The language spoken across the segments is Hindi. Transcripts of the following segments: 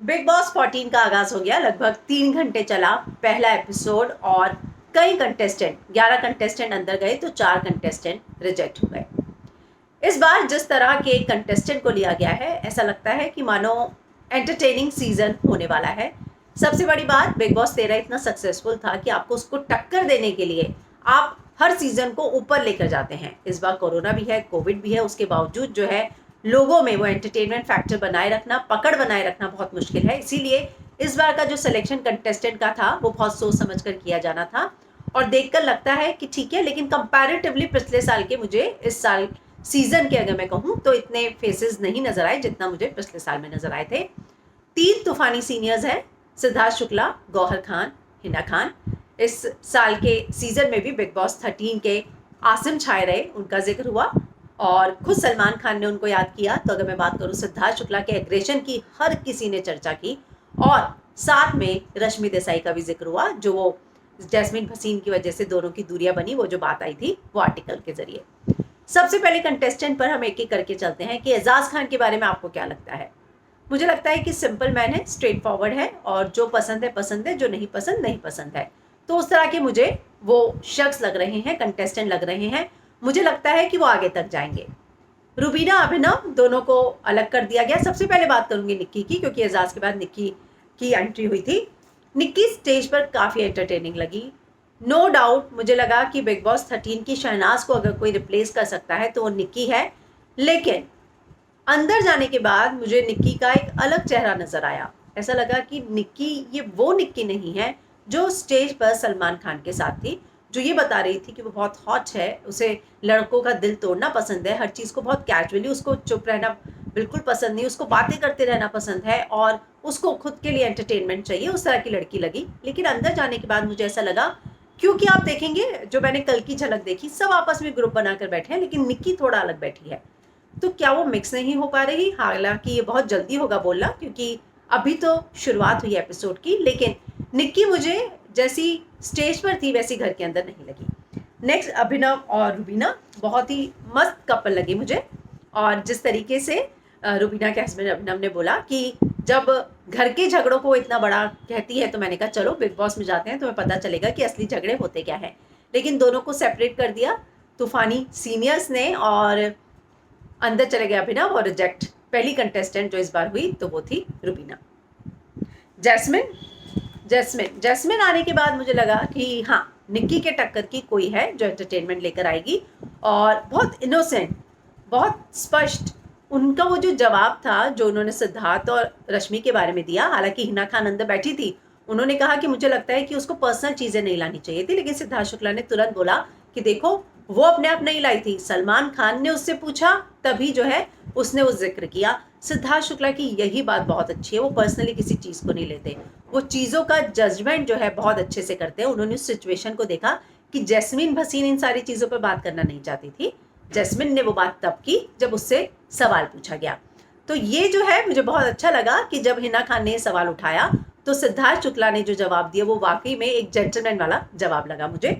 बिग बॉस 14 का आगाज हो गया। लगभग 3 घंटे चला पहला एपिसोड और कई कंटेस्टेंट 11 कंटेस्टेंट अंदर गए तो 4 कंटेस्टेंट रिजेक्ट हो गए। इस बार जिस तरह के कंटेस्टेंट को लिया गया है ऐसा लगता है कि मानो एंटरटेनिंग सीजन होने वाला है। सबसे बड़ी बात, बिग बॉस 13 इतना सक्सेसफुल था कि आपको उसको टक्कर देने के लिए आप हर सीजन को ऊपर लेकर जाते हैं। इस बार कोरोना भी है, कोविड भी है, उसके बावजूद जो है लोगों में वो एंटरटेनमेंट फैक्टर बनाए रखना, पकड़ बनाए रखना बहुत मुश्किल है। इसीलिए इस बार का जो सिलेक्शन कंटेस्टेंट का था वो बहुत सोच समझ कर किया जाना था और देखकर लगता है कि ठीक है, लेकिन कंपैरेटिवली पिछले साल के मुझे इस साल सीजन के अगर मैं कहूँ तो इतने फेसेस नहीं नजर आए जितना मुझे पिछले साल में नजर आए थे। 3 तूफानी सीनियर्स हैं, सिद्धार्थ शुक्ला, गौहर खान, हिना खान। इस साल के सीजन में भी बिग बॉस 13 के आसिम छाए रहे, उनका जिक्र हुआ और खुद सलमान खान ने उनको याद किया। तो अगर मैं बात करूं सिद्धार्थ शुक्ला के एग्रेशन की, हर किसी ने चर्चा की और साथ में रश्मि देसाई का भी जिक्र हुआ, जो वो जैस्मिन भसीन की वजह से दोनों की दूरियां बनी, वो जो बात आई थी वो आर्टिकल के जरिए। सबसे पहले कंटेस्टेंट पर हम एक एक करके चलते हैं कि एजाज खान के बारे में आपको क्या लगता है। मुझे लगता है कि सिंपल मैन है, स्ट्रेट फॉरवर्ड है और जो पसंद है पसंद है, जो नहीं पसंद नहीं पसंद है। तो उस तरह के मुझे वो शख्स लग रहे हैं, कंटेस्टेंट लग रहे हैं। मुझे लगता है कि वो आगे तक जाएंगे। रुबीना, अभिनव, दोनों को अलग कर दिया गया। सबसे पहले बात करूंगी निक्की की, क्योंकि एजाज के बाद निक्की की एंट्री हुई थी। निक्की स्टेज पर काफ़ी एंटरटेनिंग लगी। नो डाउट मुझे लगा कि बिग बॉस 13 की शहनाज को अगर कोई रिप्लेस कर सकता है तो वो निक्की है। लेकिन अंदर जाने के बाद मुझे निक्की का एक अलग चेहरा नजर आया। ऐसा लगा कि निक्की ये वो निक्की नहीं है जो स्टेज पर सलमान खान के साथ थी, जो ये बता रही थी कि वो बहुत हॉट है, उसे लड़कों का दिल तोड़ना पसंद है, हर चीज़ को बहुत कैजुअली, उसको चुप रहना बिल्कुल पसंद नहीं, उसको बातें करते रहना पसंद है और उसको खुद के लिए एंटरटेनमेंट चाहिए, उस तरह की लड़की लगी। लेकिन अंदर जाने के बाद मुझे ऐसा लगा, क्योंकि आप देखेंगे जो मैंने कल की झलक देखी, सब आपस में ग्रुप बनाकर बैठे हैं लेकिन निक्की थोड़ा अलग बैठी है। तो क्या वो मिक्स नहीं हो पा रही? हालांकि ये बहुत जल्दी होगा बोलना, क्योंकि अभी तो शुरुआत हुई एपिसोड की। लेकिन निक्की मुझे जैसी स्टेज पर थी वैसी घर के अंदर नहीं लगी। नेक्स्ट, अभिनव और रुबीना, बहुत ही मस्त कपल लगे मुझे। और जिस तरीके से रुबीना के हस्बैंड अभिनव ने बोला कि जब घर के झगड़ों को इतना बड़ा कहती है, तो मैंने कहा चलो बिग बॉस में जाते हैं, तो पता चलेगा कि असली झगड़े होते क्या हैं। लेकिन दोनों को सेपरेट कर दिया तूफानी सीनियर्स ने और अंदर चले गए अभिनव और रिजेक्ट पहली कंटेस्टेंट जो इस बार हुई तो वो थी रुबीना। जैस्मिन जैस्मिन जैस्मिन आने के बाद मुझे लगा कि हाँ, निक्की के टक्कर की कोई है जो एंटरटेनमेंट लेकर आएगी। और बहुत इनोसेंट, बहुत स्पष्ट उनका वो जो जवाब था जो उन्होंने सिद्धार्थ और रश्मि के बारे में दिया। हालांकि हिना खान अंदर बैठी थी, उन्होंने कहा कि मुझे लगता है कि उसको पर्सनल चीजें नहीं लानी चाहिए थी, लेकिन सिद्धार्थ शुक्ला ने तुरंत बोला कि देखो वो अपने आप नहीं लाई थी, सलमान खान ने उससे पूछा तभी जो है उसने वो जिक्र किया। सिद्धार्थ शुक्ला की यही बात बहुत अच्छी है, वो पर्सनली किसी चीज को नहीं लेते, वो चीजों का जजमेंट जो है बहुत अच्छे से करते हैं। उन्होंने उस सिचुएशन को देखा कि जैस्मिन भसीन इन सारी चीजों पर बात करना नहीं चाहती थी। जैस्मिन ने वो बात तब की जब उससे सवाल पूछा गया। तो ये जो है मुझे बहुत अच्छा लगा कि जब हिना खान ने सवाल उठाया तो सिद्धार्थ शुक्ला ने जो जवाब दिया वो वाकई में एक जेंटलमैन वाला जवाब लगा मुझे।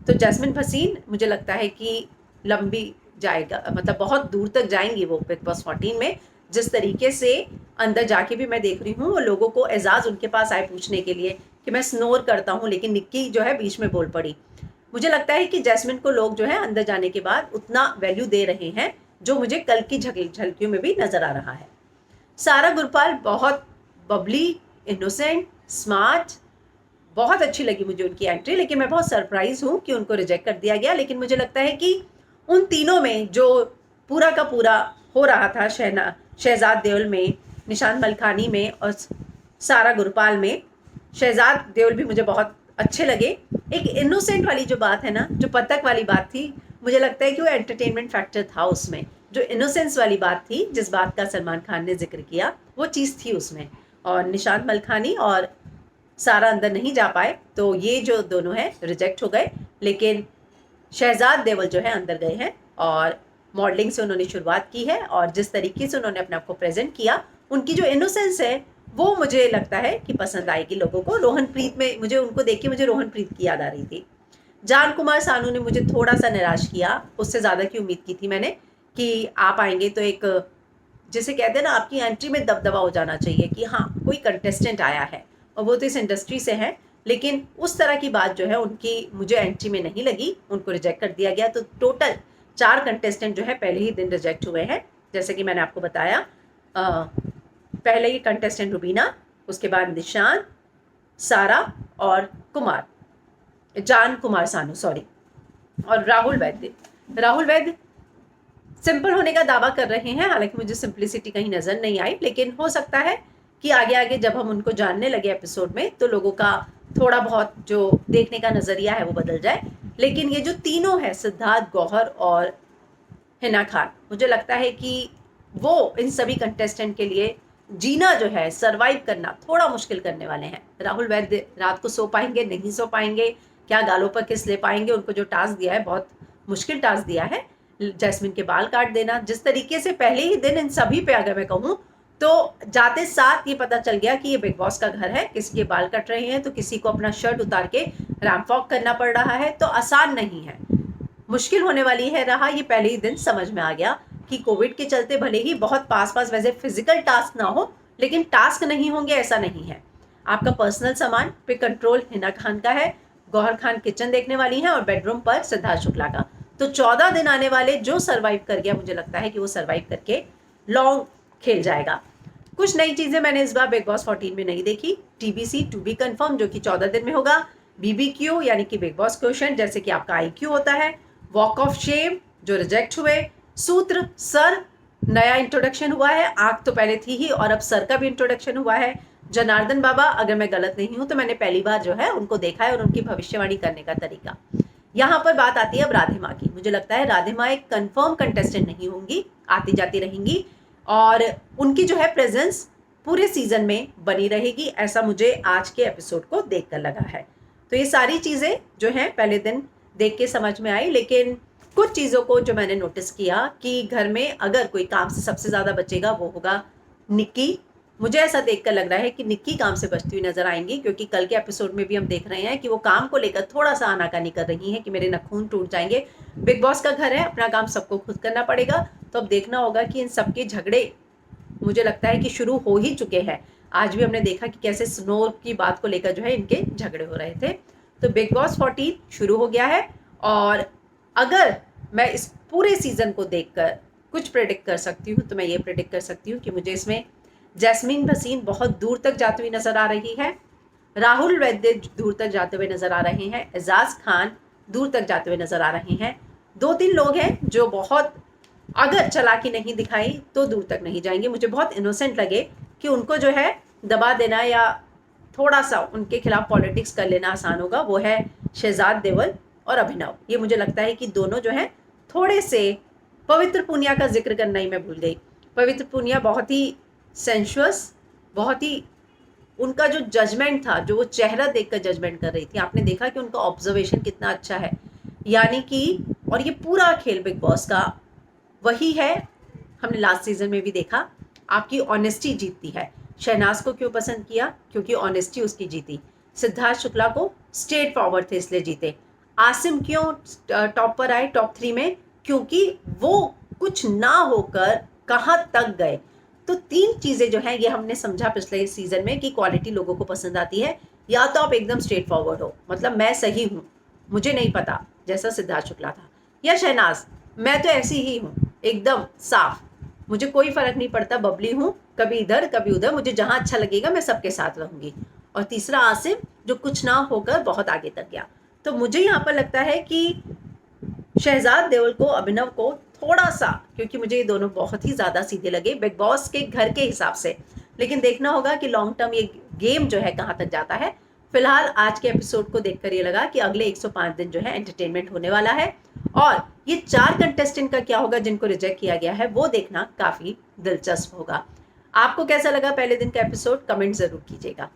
तो जैस्मिन भसीन मुझे लगता है कि लंबी जाएगा, मतलब बहुत दूर तक जाएंगी वो बिग बॉस 14 में। जिस तरीके से अंदर जाके भी मैं देख रही हूँ, वो लोगों को, एजाज उनके पास आए पूछने के लिए कि मैं स्नोर करता हूँ, लेकिन निक्की जो है बीच में बोल पड़ी। मुझे लगता है कि जैस्मिन को लोग जो है अंदर जाने के बाद उतना वैल्यू दे रहे हैं जो मुझे कल की झलकियों में भी नजर आ रहा है। सारा गुरपाल बहुत बबली, इनोसेंट, स्मार्ट, बहुत अच्छी लगी मुझे उनकी एंट्री। लेकिन मैं बहुत सरप्राइज हूँ कि उनको रिजेक्ट कर दिया गया। लेकिन मुझे लगता है कि उन तीनों में जो पूरा का पूरा हो रहा था, शहजाद देओल में, निशांत मलखानी में और सारा गुरपाल में, शहजाद देओल भी मुझे बहुत अच्छे लगे। एक इनोसेंट वाली जो बात है ना, जो पतक वाली बात थी, मुझे लगता है कि वो एंटरटेनमेंट फैक्टर था उसमें। जो इनोसेंस वाली बात थी, जिस बात का सलमान खान ने जिक्र किया, वो चीज़ थी उसमें। और निशांत मलखानी और सारा अंदर नहीं जा पाए, तो ये जो दोनों हैं रिजेक्ट हो गए। लेकिन शहजाद देओल जो है अंदर गए हैं और मॉडलिंग से उन्होंने शुरुआत की है और जिस तरीके से उन्होंने अपने आप को प्रेजेंट किया, उनकी जो इनोसेंस है वो मुझे लगता है कि पसंद आएगी लोगों को। रोहनप्रीत में मुझे उनको देख के मुझे रोहनप्रीत की याद आ रही थी। जान कुमार सानू ने मुझे थोड़ा सा निराश किया, उससे ज़्यादा की उम्मीद की थी मैंने कि आप आएंगे तो एक जिसे कहते हैं ना, आपकी एंट्री में दबदबा हो जाना चाहिए कि हाँ कोई कंटेस्टेंट आया है, और वो तो इस इंडस्ट्री से है, लेकिन उस तरह की बात जो है उनकी मुझे एंट्री में नहीं लगी, उनको रिजेक्ट कर दिया गया। तो टोटल 4 कंटेस्टेंट जो है पहले ही दिन रिजेक्ट हुए हैं। जैसे कि मैंने आपको बताया, पहले ही कंटेस्टेंट रुबीना, उसके बाद निशान, सारा और जान कुमार सानू, सॉरी, और राहुल वैद्य सिंपल होने का दावा कर रहे हैं, हालांकि मुझे सिंपलिसिटी कहीं नजर नहीं आई, लेकिन हो सकता है कि आगे आगे जब हम उनको जानने लगे एपिसोड में तो लोगों का थोड़ा बहुत जो देखने का नजरिया है वो बदल जाए। लेकिन ये जो तीनों है, सिद्धार्थ, गौहर और हिना खान, मुझे लगता है कि वो इन सभी कंटेस्टेंट के लिए जीना जो है, सरवाइव करना थोड़ा मुश्किल करने वाले हैं। राहुल वैद्य रात को सो पाएंगे, नहीं सो पाएंगे, क्या गालों पर किस ले पाएंगे, उनको जो टास्क दिया है बहुत मुश्किल टास्क दिया है, जैस्मिन के बाल काट देना। जिस तरीके से पहले ही दिन इन सभी पे अगर मैं कहूँ तो जाते साथ ये पता चल गया कि ये बिग बॉस का घर है, किसी के बाल कट रहे हैं तो किसी को अपना शर्ट उतार के रैंप वॉक करना पड़ रहा है, तो आसान नहीं है, मुश्किल होने वाली है रहा। ये पहले ही दिन समझ में आ गया कि कोविड के चलते भले ही बहुत पास वैसे फिजिकल टास्क ना हो, लेकिन टास्क नहीं होंगे ऐसा नहीं है। आपका पर्सनल सामान पे कंट्रोल हिना खान का है, गौहर खान किचन देखने वाली है और बेडरूम पर सिद्धार्थ शुक्ला का। तो 14 दिन आने वाले, जो सर्वाइव कर गया मुझे लगता है कि वो सर्वाइव करके लॉन्ग खेल जाएगा। कुछ नई चीजें मैंने इस बार बिग बॉस 14 में नहीं देखी। TBC टू बी कंफर्म, जो कि 14 दिन में होगा। BBQ यानी कि बिग बॉस क्वेश्चन, जैसे कि आपका IQ होता है। वॉक ऑफ शेम जो रिजेक्ट हुए। सूत्र, सर नया इंट्रोडक्शन हुआ है, आंख तो पहले थी ही और अब सर का भी इंट्रोडक्शन हुआ है। जनार्दन बाबा, अगर मैं गलत नहीं हूं तो मैंने पहली बार जो है उनको देखा है, और उनकी भविष्यवाणी करने का तरीका। यहाँ पर बात आती है अब राधे माँ की। मुझे लगता है राधे माँ एक कंफर्म कंटेस्टेंट नहीं होंगी, आती जाती रहेंगी, और उनकी जो है प्रेजेंस पूरे सीजन में बनी रहेगी, ऐसा मुझे आज के एपिसोड को देखकर लगा है। तो ये सारी चीजें जो हैं पहले दिन देख के समझ में आई, लेकिन कुछ चीज़ों को जो मैंने नोटिस किया कि घर में अगर कोई काम से सबसे ज़्यादा बचेगा वो होगा निक्की। मुझे ऐसा देखकर लग रहा है कि निक्की काम से बचती हुई नजर आएंगी, क्योंकि कल के एपिसोड में भी हम देख रहे हैं कि वो काम को लेकर थोड़ा सा आनाकानी कर रही हैं कि मेरे नखून टूट जाएंगे। बिग बॉस का घर है, अपना काम सबको खुद करना पड़ेगा, तो अब देखना होगा कि इन सबके झगड़े मुझे लगता है कि शुरू हो ही चुके हैं। आज भी हमने देखा कि कैसे स्नो की बात को लेकर जो है इनके झगड़े हो रहे थे। तो बिग बॉस 14 शुरू हो गया है, और अगर मैं इस पूरे सीजन को देखकर कुछ प्रेडिक्ट कर सकती हूँ तो मैं ये प्रेडिक्ट कर सकती हूँ कि मुझे इसमें जैस्मीन भसीन बहुत दूर तक जाती हुई नजर आ रही है, राहुल वैद्य दूर तक जाते हुए नजर आ रहे हैं, एजाज खान दूर तक जाते हुए नजर आ रहे हैं। 2-3 लोग हैं जो बहुत, अगर चालाकी नहीं दिखाई तो दूर तक नहीं जाएंगे। मुझे बहुत इनोसेंट लगे कि उनको जो है दबा देना या थोड़ा सा उनके खिलाफ पॉलिटिक्स कर लेना आसान होगा, वो है शहजाद देवल और अभिनव। ये मुझे लगता है कि दोनों जो हैं थोड़े से, पवित्र पूनिया का जिक्र करना ही मैं भूल गई। पवित्र पूनिया बहुत ही सेंशुअस, बहुत ही, उनका जो जजमेंट था, जो वो चेहरा देखकर जजमेंट कर रही थी, आपने देखा कि उनका ऑब्जर्वेशन कितना अच्छा है। यानी कि, और ये पूरा खेल बिग बॉस का वही है, हमने लास्ट सीजन में भी देखा, आपकी ऑनेस्टी जीतती है। शहनाज को क्यों पसंद किया? क्योंकि ऑनेस्टी उसकी जीती। सिद्धार्थ शुक्ला को स्ट्रेट फॉरवर्ड थे इसलिए जीते। आसिम क्यों टॉप पर आए, टॉप 3 में? क्योंकि वो कुछ ना होकर कहाँ तक गए। तो 3 चीजें जो हैं ये हमने समझा पिछले सीजन में कि क्वालिटी लोगों को पसंद आती है। या तो आप एकदम स्ट्रेट फॉरवर्ड हो, मतलब मैं सही हूँ, मुझे नहीं पता, जैसा सिद्धार्थ शुक्ला था, या शहनाज मैं तो ऐसी ही हूँ, एकदम साफ, मुझे कोई फर्क नहीं पड़ता, बबली हूँ, कभी इधर कभी उधर, मुझे जहाँ अच्छा लगेगा मैं सबके साथ रहूंगी। और तीसरा आसिम, जो कुछ ना होकर बहुत आगे तक गया। तो मुझे यहाँ पर लगता है कि शहजाद देओल को, अभिनव को थोड़ा सा, क्योंकि मुझे ये दोनों बहुत ही ज्यादा सीधे लगे बिग बॉस के घर के हिसाब से, लेकिन देखना होगा कि लॉन्ग टर्म ये गेम जो है कहाँ तक जाता है। फिलहाल आज के एपिसोड को देखकर ये लगा कि अगले 105 दिन जो है एंटरटेनमेंट होने वाला है, और ये 4 कंटेस्टेंट का क्या होगा जिनको रिजेक्ट किया गया है वो देखना काफी दिलचस्प होगा। आपको कैसा लगा पहले दिन का एपिसोड? कमेंट जरूर कीजिएगा।